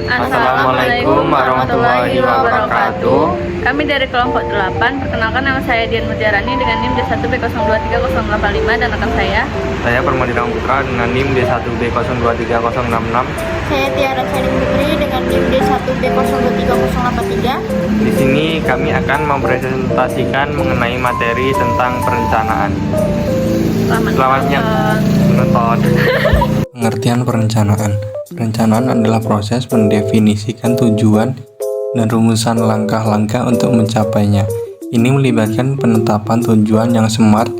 Assalamualaikum warahmatullahi wabarakatuh. Kami dari kelompok 8, perkenalkan nama saya Dian Mutiarani dengan NIM D1B023085 dan rekan Saya Permadina Putra dengan NIM D1B023066. Saya Tiara Salim Putri dengan NIM D1B023083. Di sini kami akan mempresentasikan mengenai materi tentang perencanaan. Selamat menonton. Pengertian perencanaan. Perencanaan adalah proses mendefinisikan tujuan dan rumusan langkah-langkah untuk mencapainya. Ini melibatkan penetapan tujuan yang SMART,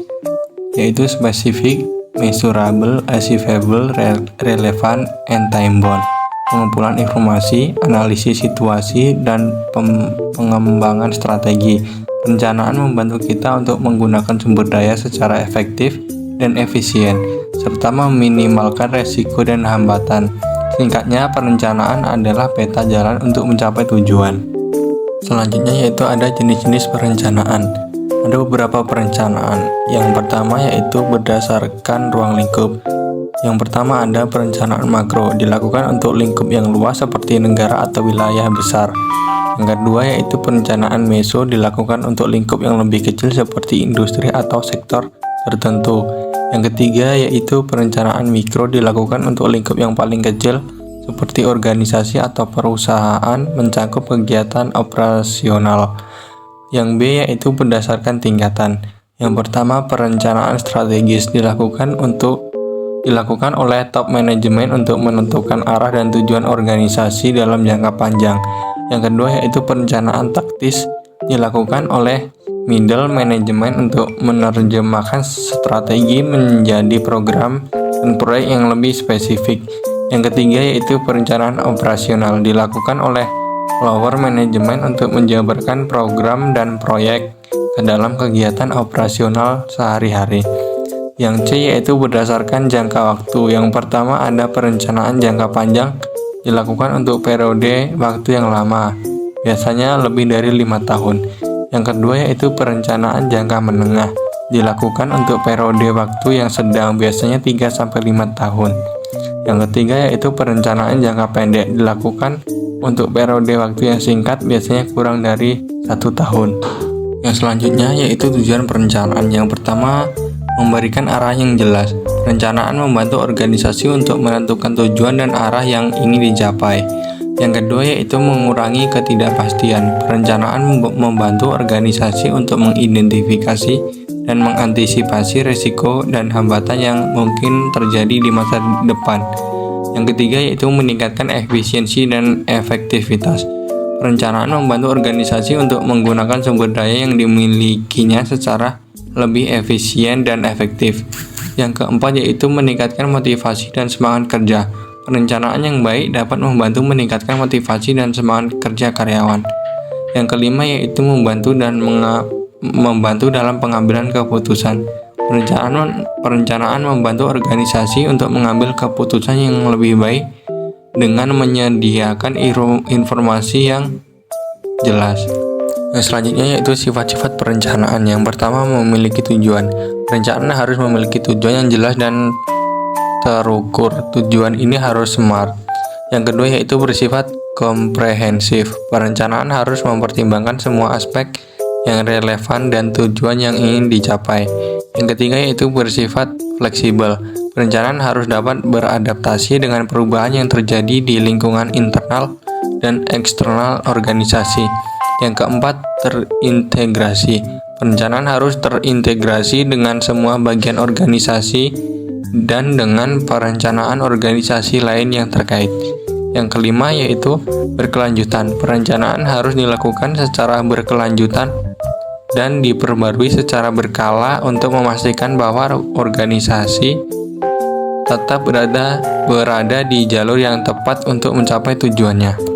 yaitu specific, measurable, achievable, relevant, and time-bound. Pengumpulan informasi, analisis situasi, dan pengembangan strategi. Perencanaan membantu kita untuk menggunakan sumber daya secara efektif dan efisien, serta meminimalkan resiko dan hambatan. Singkatnya, perencanaan adalah peta jalan untuk mencapai tujuan. Selanjutnya yaitu ada jenis-jenis perencanaan. Ada beberapa perencanaan. Yang pertama yaitu berdasarkan ruang lingkup. Yang pertama ada perencanaan makro, dilakukan untuk lingkup yang luas seperti negara atau wilayah besar. Yang kedua yaitu perencanaan meso, dilakukan untuk lingkup yang lebih kecil seperti industri atau sektor tertentu. Yang ketiga yaitu perencanaan mikro, dilakukan untuk lingkup yang paling kecil seperti organisasi atau perusahaan, mencakup kegiatan operasional. Yang B yaitu berdasarkan tingkatan. Yang pertama perencanaan strategis, dilakukan oleh top manajemen untuk menentukan arah dan tujuan organisasi dalam jangka panjang. Yang kedua yaitu perencanaan taktis, dilakukan oleh middle management untuk menerjemahkan strategi menjadi program dan proyek yang lebih spesifik. Yang ketiga yaitu perencanaan operasional, dilakukan oleh lower management untuk menjabarkan program dan proyek ke dalam kegiatan operasional sehari-hari. Yang C yaitu berdasarkan jangka waktu. Yang pertama ada perencanaan jangka panjang, dilakukan untuk periode waktu yang lama, biasanya lebih dari 5 tahun. Yang kedua yaitu perencanaan jangka menengah, dilakukan untuk periode waktu yang sedang, biasanya 3-5 tahun. Yang ketiga yaitu perencanaan jangka pendek, dilakukan untuk periode waktu yang singkat, biasanya kurang dari 1 tahun. Yang selanjutnya yaitu tujuan perencanaan. Yang pertama, memberikan arah yang jelas. Perencanaan membantu organisasi untuk menentukan tujuan dan arah yang ingin dicapai. Yang kedua yaitu mengurangi ketidakpastian. Perencanaan membantu organisasi untuk mengidentifikasi dan mengantisipasi risiko dan hambatan yang mungkin terjadi di masa depan. Yang ketiga yaitu meningkatkan efisiensi dan efektivitas. Perencanaan membantu organisasi untuk menggunakan sumber daya yang dimilikinya secara lebih efisien dan efektif. Yang keempat yaitu meningkatkan motivasi dan semangat kerja. Perencanaan yang baik dapat membantu meningkatkan motivasi dan semangat kerja karyawan. Yang kelima yaitu membantu dalam pengambilan keputusan. Perencanaan membantu organisasi untuk mengambil keputusan yang lebih baik dengan menyediakan informasi yang jelas. Yang selanjutnya yaitu sifat-sifat perencanaan. Yang pertama memiliki tujuan. Perencanaan harus memiliki tujuan yang jelas dan terukur. Tujuan ini harus SMART. Yang kedua yaitu bersifat komprehensif. Perencanaan harus mempertimbangkan semua aspek yang relevan dan tujuan yang ingin dicapai. Yang ketiga yaitu bersifat fleksibel. Perencanaan harus dapat beradaptasi dengan perubahan yang terjadi di lingkungan internal dan eksternal organisasi. Yang keempat, terintegrasi. Perencanaan harus terintegrasi dengan semua bagian organisasi dan dengan perencanaan organisasi lain yang terkait. Yang kelima yaitu berkelanjutan. Perencanaan harus dilakukan secara berkelanjutan dan diperbarui secara berkala untuk memastikan bahwa organisasi tetap berada di jalur yang tepat untuk mencapai tujuannya.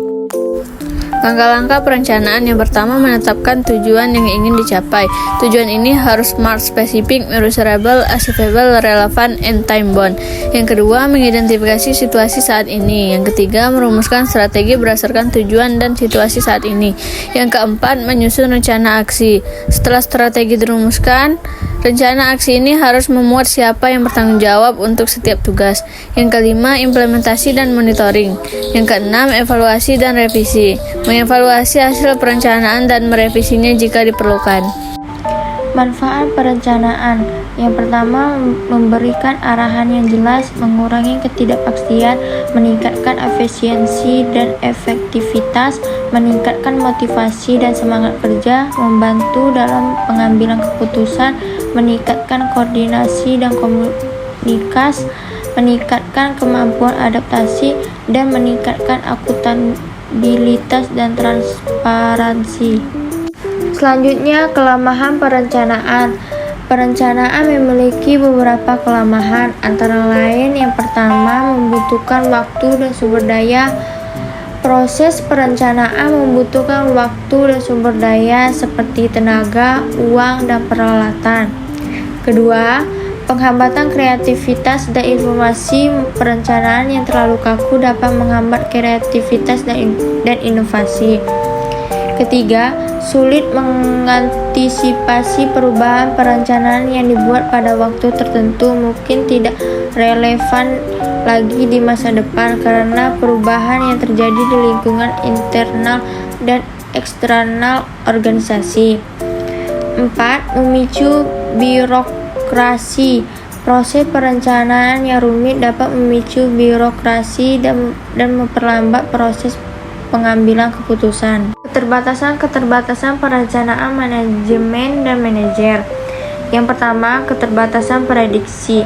Langkah-langkah perencanaan. Yang pertama, menetapkan tujuan yang ingin dicapai. Tujuan ini harus SMART, specific, measurable, achievable, relevant, and time-bound. Yang kedua, mengidentifikasi situasi saat ini. Yang ketiga, merumuskan strategi berdasarkan tujuan dan situasi saat ini. Yang keempat, menyusun rencana aksi. Setelah strategi dirumuskan, Rencana aksi ini harus memuat siapa yang bertanggung jawab untuk setiap tugas. Yang kelima, implementasi dan monitoring. Yang keenam, evaluasi dan revisi. Mengevaluasi hasil perencanaan dan merevisinya jika diperlukan. Manfaat perencanaan. Yang pertama, memberikan arahan yang jelas, mengurangi ketidakpastian, meningkatkan efisiensi dan efektivitas, meningkatkan motivasi dan semangat kerja, membantu dalam pengambilan keputusan, meningkatkan koordinasi dan komunikasi, meningkatkan kemampuan adaptasi, dan meningkatkan akuntabilitas dan transparansi. Selanjutnya, kelemahan perencanaan. Perencanaan memiliki beberapa kelemahan, antara lain yang pertama, membutuhkan waktu dan sumber daya. Proses perencanaan membutuhkan waktu dan sumber daya seperti tenaga, uang, dan peralatan. Kedua, penghambatan kreativitas dan informasi. Perencanaan yang terlalu kaku dapat menghambat kreativitas dan inovasi. Ketiga, sulit mengantisipasi perubahan perencanaan yang dibuat pada waktu tertentu mungkin tidak relevan lagi di masa depan karena perubahan yang terjadi di lingkungan internal dan eksternal organisasi. 4. Memicu birokrasi. Proses perencanaan yang rumit dapat memicu birokrasi dan memperlambat proses pengambilan keputusan. Keterbatasan perencanaan manajemen dan manajer. Yang pertama, keterbatasan prediksi.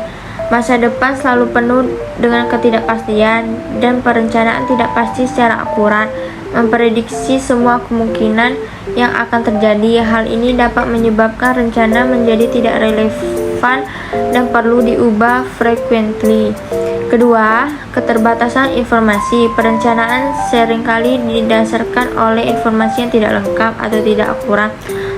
Masa depan selalu penuh dengan ketidakpastian dan perencanaan tidak pasti secara akurat. Memprediksi semua kemungkinan yang akan terjadi. Hal ini dapat menyebabkan rencana menjadi tidak relevan dan perlu diubah frequently. Kedua, keterbatasan informasi. Perencanaan seringkali didasarkan oleh informasi yang tidak lengkap atau tidak akurat.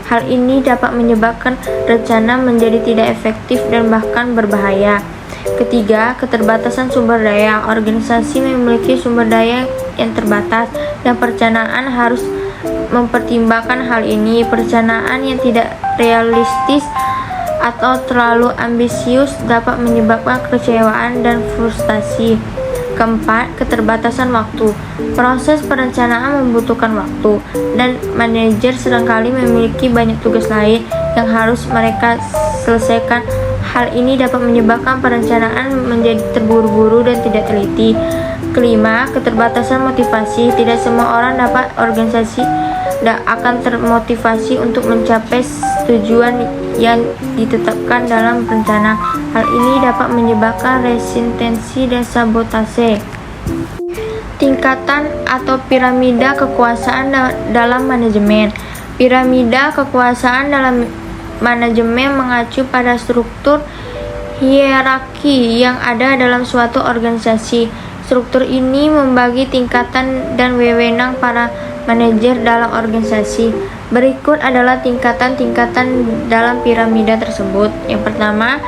Hal ini dapat menyebabkan rencana menjadi tidak efektif dan bahkan berbahaya. Ketiga, keterbatasan sumber daya. Organisasi memiliki sumber daya yang terbatas dan perencanaan harus mempertimbangkan hal ini. Perencanaan yang tidak realistis atau terlalu ambisius dapat menyebabkan kekecewaan dan frustasi. Keempat, keterbatasan waktu. Proses perencanaan membutuhkan waktu, dan manajer seringkali memiliki banyak tugas lain yang harus mereka selesaikan. Hal ini dapat menyebabkan perencanaan menjadi terburu-buru dan tidak teliti. Kelima, keterbatasan motivasi. Tidak semua orang dapat organisasi akan termotivasi untuk mencapai tujuan yang ditetapkan dalam rencana. Hal ini dapat menyebabkan resistensi dan sabotase. Tingkatan atau piramida kekuasaan dalam manajemen. Piramida kekuasaan dalam manajemen mengacu pada struktur hierarki yang ada dalam suatu organisasi. Struktur ini membagi tingkatan dan wewenang para manajer dalam organisasi. Berikut adalah tingkatan-tingkatan dalam piramida tersebut. Yang pertama,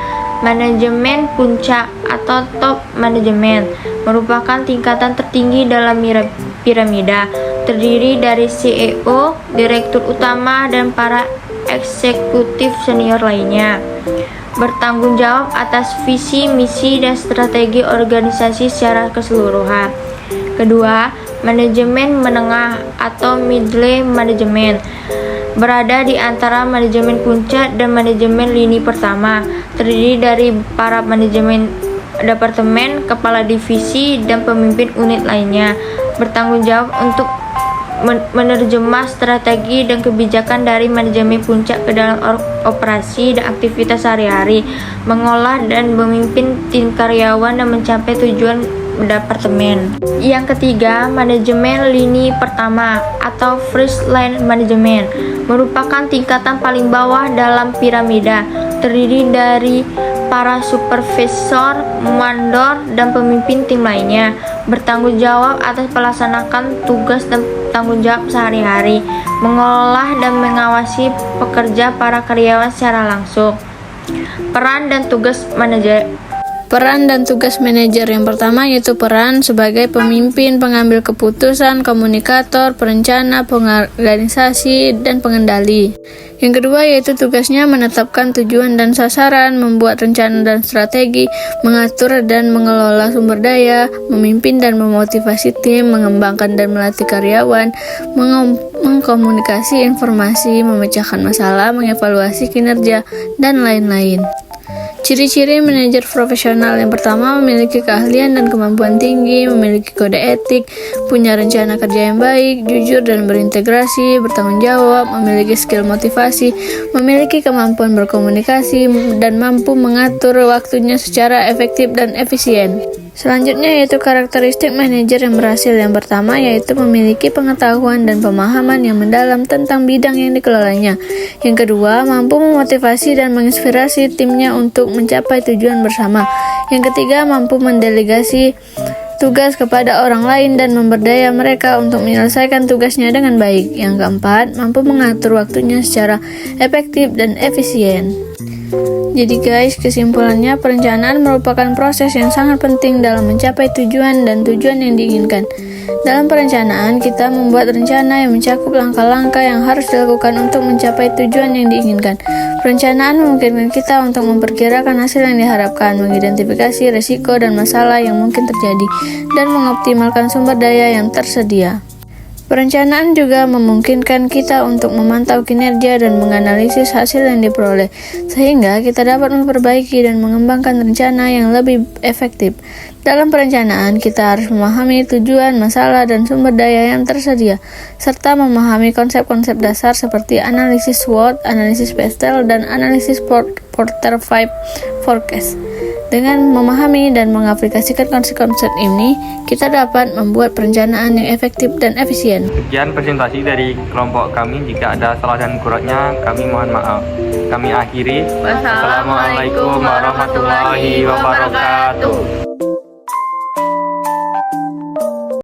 manajemen puncak atau top management merupakan tingkatan tertinggi dalam piramida. Terdiri dari CEO, direktur utama, dan para eksekutif senior lainnya. Bertanggung jawab atas visi, misi, dan strategi organisasi secara keseluruhan. Kedua, manajemen menengah atau middle management berada di antara manajemen puncak dan manajemen lini pertama. Terdiri dari para manajemen departemen, kepala divisi, dan pemimpin unit lainnya. Bertanggung jawab untuk menerjemah strategi dan kebijakan dari manajemen puncak ke dalam operasi dan aktivitas sehari-hari, mengolah dan memimpin tim karyawan dan mencapai tujuan departemen. Yang ketiga, manajemen lini pertama atau first line management merupakan tingkatan paling bawah dalam piramida. Terdiri dari para supervisor, mandor, dan pemimpin tim lainnya. Bertanggung jawab atas pelaksanaan tugas dan tanggung jawab sehari-hari, mengolah dan mengawasi pekerja para karyawan secara langsung. Peran dan tugas manajer. Peran dan tugas manajer yang pertama yaitu peran sebagai pemimpin, pengambil keputusan, komunikator, perencana, pengorganisasi, dan pengendali. Yang kedua yaitu tugasnya menetapkan tujuan dan sasaran, membuat rencana dan strategi, mengatur dan mengelola sumber daya, memimpin dan memotivasi tim, mengembangkan dan melatih karyawan, mengkomunikasi informasi, memecahkan masalah, mengevaluasi kinerja, dan lain-lain. Ciri-ciri manajer profesional yang pertama memiliki keahlian dan kemampuan tinggi, memiliki kode etik, punya rencana kerja yang baik, jujur dan berintegrasi, bertanggung jawab, memiliki skill motivasi, memiliki kemampuan berkomunikasi, dan mampu mengatur waktunya secara efektif dan efisien. Selanjutnya yaitu karakteristik manajer yang berhasil. Yang pertama yaitu memiliki pengetahuan dan pemahaman yang mendalam tentang bidang yang dikelolanya. Yang kedua, mampu memotivasi dan menginspirasi timnya untuk mencapai tujuan bersama. Yang ketiga, mampu mendelegasi tugas kepada orang lain dan memberdaya mereka untuk menyelesaikan tugasnya dengan baik. Yang keempat, mampu mengatur waktunya secara efektif dan efisien. Jadi guys, kesimpulannya perencanaan merupakan proses yang sangat penting dalam mencapai tujuan dan tujuan yang diinginkan. Dalam perencanaan, kita membuat rencana yang mencakup langkah-langkah yang harus dilakukan untuk mencapai tujuan yang diinginkan. Perencanaan memungkinkan kita untuk memperkirakan hasil yang diharapkan, mengidentifikasi risiko dan masalah yang mungkin terjadi, dan mengoptimalkan sumber daya yang tersedia. Perencanaan juga memungkinkan kita untuk memantau kinerja dan menganalisis hasil yang diperoleh, sehingga kita dapat memperbaiki dan mengembangkan rencana yang lebih efektif. Dalam perencanaan, kita harus memahami tujuan, masalah, dan sumber daya yang tersedia, serta memahami konsep-konsep dasar seperti analisis SWOT, analisis PESTEL, dan analisis Porter 5 Forecast. Dengan memahami dan mengaplikasikan konsep-konsep ini, kita dapat membuat perencanaan yang efektif dan efisien. Sekian presentasi dari kelompok kami. Jika ada salah dan kurangnya, kami mohon maaf. Kami akhiri. Wassalamualaikum warahmatullahi wabarakatuh.